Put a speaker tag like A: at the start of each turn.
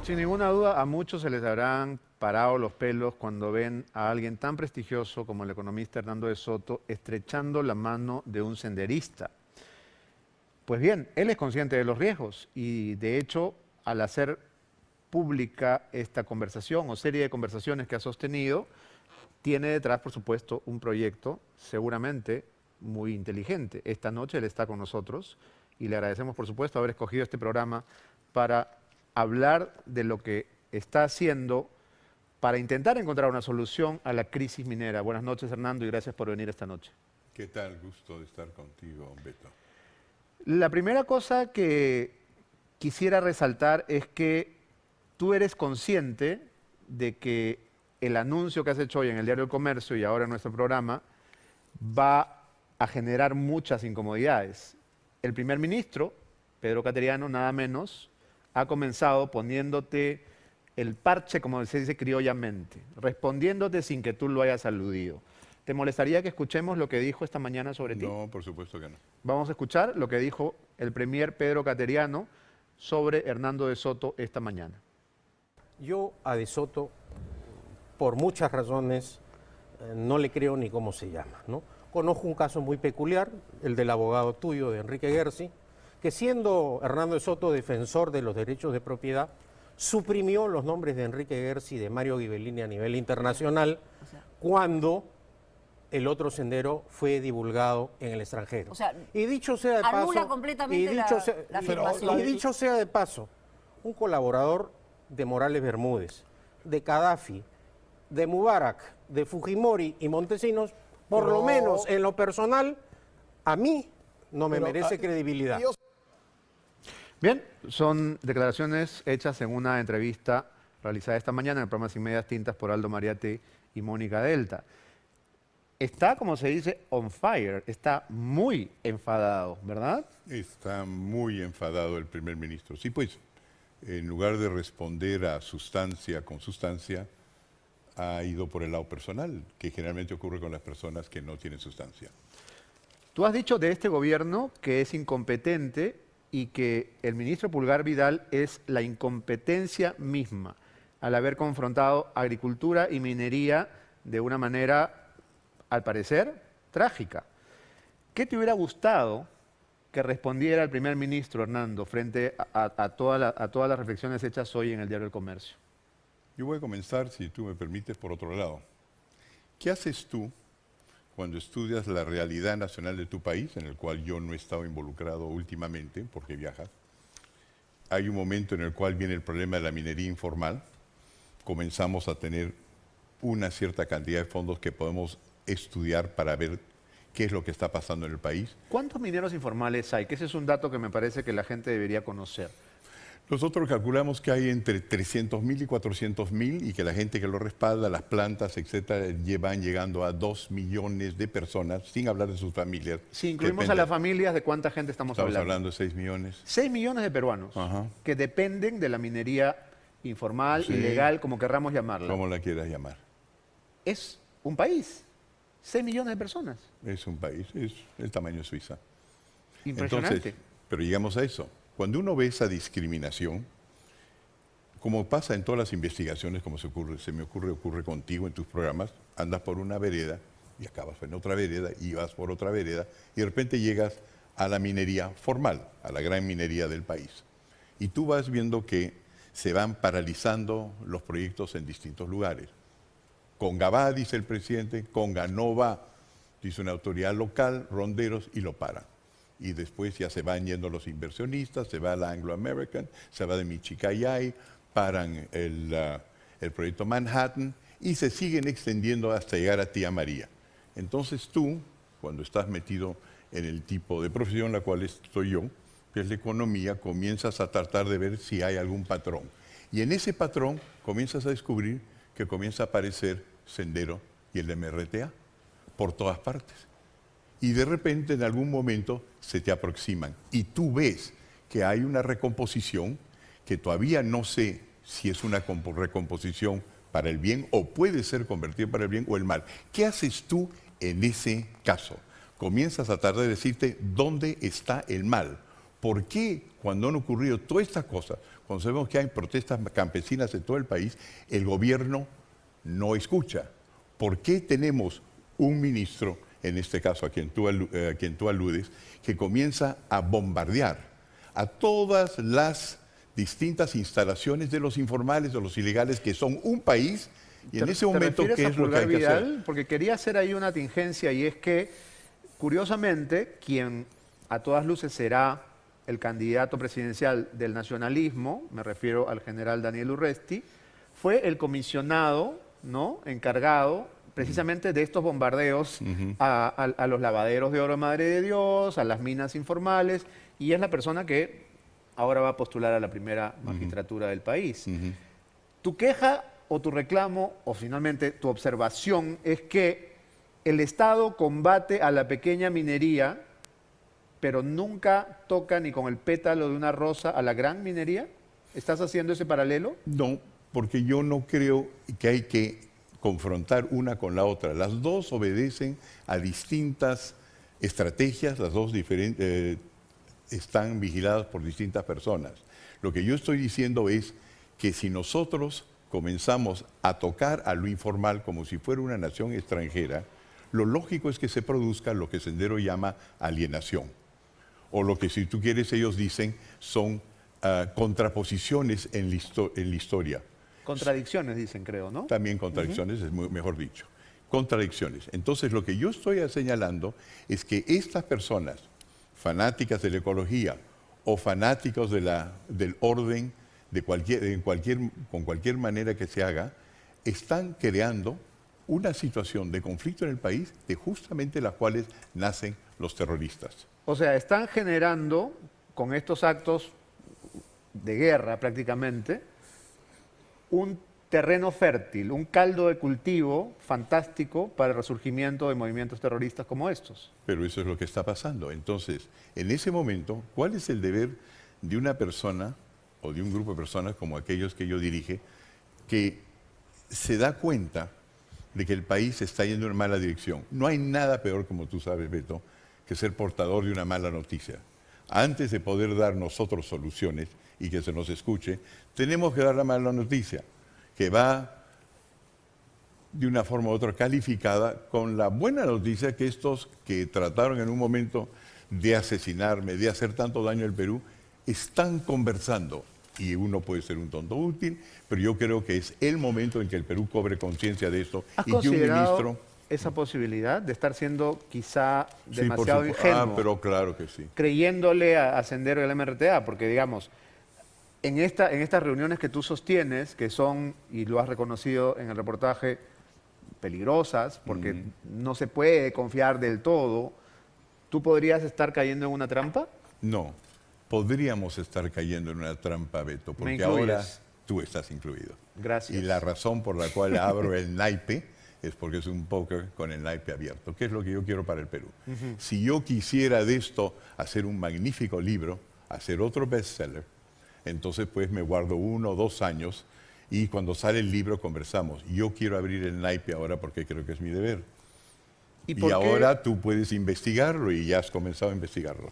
A: Sin ninguna duda, a muchos se les habrán parado los pelos cuando ven a alguien tan prestigioso como el economista Hernando de Soto estrechando la mano de un senderista. Pues bien, él es consciente de los riesgos y, de hecho, al hacer pública esta conversación o serie de conversaciones que ha sostenido, tiene detrás, por supuesto, un proyecto seguramente muy inteligente. Esta noche él está con nosotros y le agradecemos, por supuesto, haber escogido este programa para hablar de lo que está haciendo para intentar encontrar una solución a la crisis minera. Buenas noches, Hernando, y gracias por venir esta noche.
B: ¿Qué tal? Gusto de estar contigo, Beto.
A: La primera cosa que quisiera resaltar es que tú eres consciente de que el anuncio que has hecho hoy en el Diario del Comercio y ahora en nuestro programa va a generar muchas incomodidades. El primer ministro, Pedro Cateriano, nada menos, ha comenzado poniéndote el parche, como se dice criollamente, respondiéndote sin que tú lo hayas aludido. ¿Te molestaría que escuchemos lo que dijo esta mañana sobre ti?
B: No, por supuesto que no.
A: Vamos a escuchar lo que dijo el premier Pedro Cateriano sobre Hernando de Soto esta mañana.
C: Yo a De Soto, por muchas razones, no le creo ni cómo se llama, ¿no? Conozco un caso muy peculiar, el del abogado tuyo, de Enrique Gersi, que siendo Hernando de Soto defensor de los derechos de propiedad, suprimió los nombres de Enrique Gersi y de Mario Ghibellini a nivel internacional cuando el otro sendero fue divulgado en el extranjero.
D: O sea,
C: y dicho sea de
D: anula
C: paso,
D: completamente la afirmación.
C: y dicho sea de paso, un colaborador de Morales Bermúdez, de Gaddafi, de Mubarak, de Fujimori y Montesinos, por lo menos en lo personal, a mí no me merece credibilidad.
A: Bien, son declaraciones hechas en una entrevista realizada esta mañana en el programa Sin Medias Tintas por Aldo Mariate y Mónica Delta. Está, como se dice, on fire, está muy enfadado, ¿verdad?
B: Está muy enfadado el primer ministro. Sí, pues, en lugar de responder a sustancia con sustancia, ha ido por el lado personal, que generalmente ocurre con las personas que no tienen sustancia.
A: Tú has dicho de este gobierno que es incompetente y que el ministro Pulgar Vidal es la incompetencia misma al haber confrontado agricultura y minería de una manera, al parecer, trágica. ¿Qué te hubiera gustado que respondiera el primer ministro, Hernando, frente a todas las reflexiones hechas hoy en el Diario del Comercio?
B: Yo voy a comenzar, si tú me permites, por otro lado. ¿Qué haces tú cuando estudias la realidad nacional de tu país, en el cual yo no he estado involucrado últimamente, porque viajas? Hay un momento en el cual viene el problema de la minería informal. Comenzamos a tener una cierta cantidad de fondos que podemos estudiar para ver qué es lo que está pasando en el país.
A: ¿Cuántos mineros informales hay? Que ese es un dato que me parece que la gente debería conocer.
B: Nosotros calculamos que hay entre 300.000 y 400.000 y que la gente que lo respalda, las plantas, etcétera, van llegando a 2 millones de personas, sin hablar de sus familias.
A: Si incluimos a las familias, ¿de cuánta gente estamos hablando?
B: Estamos hablando de 6 millones.
A: 6 millones de peruanos que dependen de la minería informal, ilegal, como querramos llamarla.
B: Como la quieras llamar.
A: Es un país. 6 millones de personas.
B: Es un país, es el tamaño de Suiza.
A: Impresionante.
B: Entonces, pero llegamos a eso. Cuando uno ve esa discriminación, como pasa en todas las investigaciones, como ocurre contigo en tus programas, andas por una vereda y acabas en otra vereda y vas por otra vereda y de repente llegas a la minería formal, a la gran minería del país. Y tú vas viendo que se van paralizando los proyectos en distintos lugares. Conga va, dice el presidente, Conga no va, dice una autoridad local, ronderos, y lo paran. Y después ya se van yendo los inversionistas, se va la Anglo American, se va de Michiquayay, paran el proyecto Manhattan y se siguen extendiendo hasta llegar a Tía María. Entonces tú, cuando estás metido en el tipo de profesión la cual estoy yo, que es la economía, comienzas a tratar de ver si hay algún patrón. Y en ese patrón comienzas a descubrir que comienza a aparecer Sendero y el MRTA por todas partes. Y de repente, en algún momento, se te aproximan. Y tú ves que hay una recomposición que todavía no sé si es una recomposición para el bien o puede ser convertida para el bien o el mal. ¿Qué haces tú en ese caso? Comienzas a tratar de decirte dónde está el mal. ¿Por qué cuando han ocurrido todas estas cosas, cuando sabemos que hay protestas campesinas en todo el país, el gobierno no escucha? ¿Por qué tenemos un ministro, en este caso a quien tú aludes, que comienza a bombardear a todas las distintas instalaciones de los informales, de los ilegales, que son un país, y en ese momento, ¿qué es lo que hay que hacer?
A: Porque quería hacer ahí una tingencia, y es que, curiosamente, quien a todas luces será el candidato presidencial del nacionalismo, me refiero al general Daniel Urresti, fue el comisionado, ¿no?, encargado precisamente de estos bombardeos a los lavaderos de oro Madre de Dios, a las minas informales, y es la persona que ahora va a postular a la primera magistratura del país. ¿Tu queja o tu reclamo, o finalmente tu observación, es que el Estado combate a la pequeña minería, pero nunca toca ni con el pétalo de una rosa a la gran minería? ¿Estás haciendo ese paralelo?
B: No, porque yo no creo que hay que confrontar una con la otra. Las dos obedecen a distintas estrategias, las dos están vigiladas por distintas personas. Lo que yo estoy diciendo es que si nosotros comenzamos a tocar a lo informal como si fuera una nación extranjera, lo lógico es que se produzca lo que Sendero llama alienación, o lo que, si tú quieres, ellos dicen son contraposiciones en la historia.
A: Contradicciones, dicen, creo, ¿no?
B: También contradicciones, es mejor dicho. Contradicciones. Entonces, lo que yo estoy señalando es que estas personas, fanáticas de la ecología o fanáticos del orden, con cualquier manera que se haga, están creando una situación de conflicto en el país de justamente las cuales nacen los terroristas.
A: O sea, están generando, con estos actos de guerra prácticamente, un terreno fértil, un caldo de cultivo fantástico para el resurgimiento de movimientos terroristas como estos.
B: Pero eso es lo que está pasando. Entonces, en ese momento, ¿cuál es el deber de una persona o de un grupo de personas como aquellos que yo dirige, que se da cuenta de que el país está yendo en mala dirección? No hay nada peor, como tú sabes, Beto, que ser portador de una mala noticia. Antes de poder dar nosotros soluciones y que se nos escuche, tenemos que dar la mala noticia, que va de una forma u otra calificada con la buena noticia que estos que trataron en un momento de asesinarme, de hacer tanto daño al Perú, están conversando. Y uno puede ser un tonto útil, pero yo creo que es el momento en que el Perú cobre conciencia de esto.
A: ¿Has
B: y que un ministro...
A: esa posibilidad de estar siendo quizá demasiado ingenuo?
B: Pero claro que sí.
A: Creyéndole a Sendero y al MRTA, porque digamos, en estas reuniones que tú sostienes, que son, y lo has reconocido en el reportaje, peligrosas, porque no se puede confiar del todo, ¿tú podrías estar cayendo en una trampa?
B: No, podríamos estar cayendo en una trampa, Beto, porque ahora tú estás incluido.
A: Gracias.
B: Y la razón por la cual abro el naipe es porque es un póker con el naipe abierto, que es lo que yo quiero para el Perú. Si yo quisiera de esto hacer un magnífico libro, hacer otro bestseller, entonces pues me guardo 1 o 2 años y cuando sale el libro conversamos. Yo quiero abrir el naipe ahora porque creo que es mi deber. Y ahora tú puedes investigarlo y ya has comenzado a investigarlo.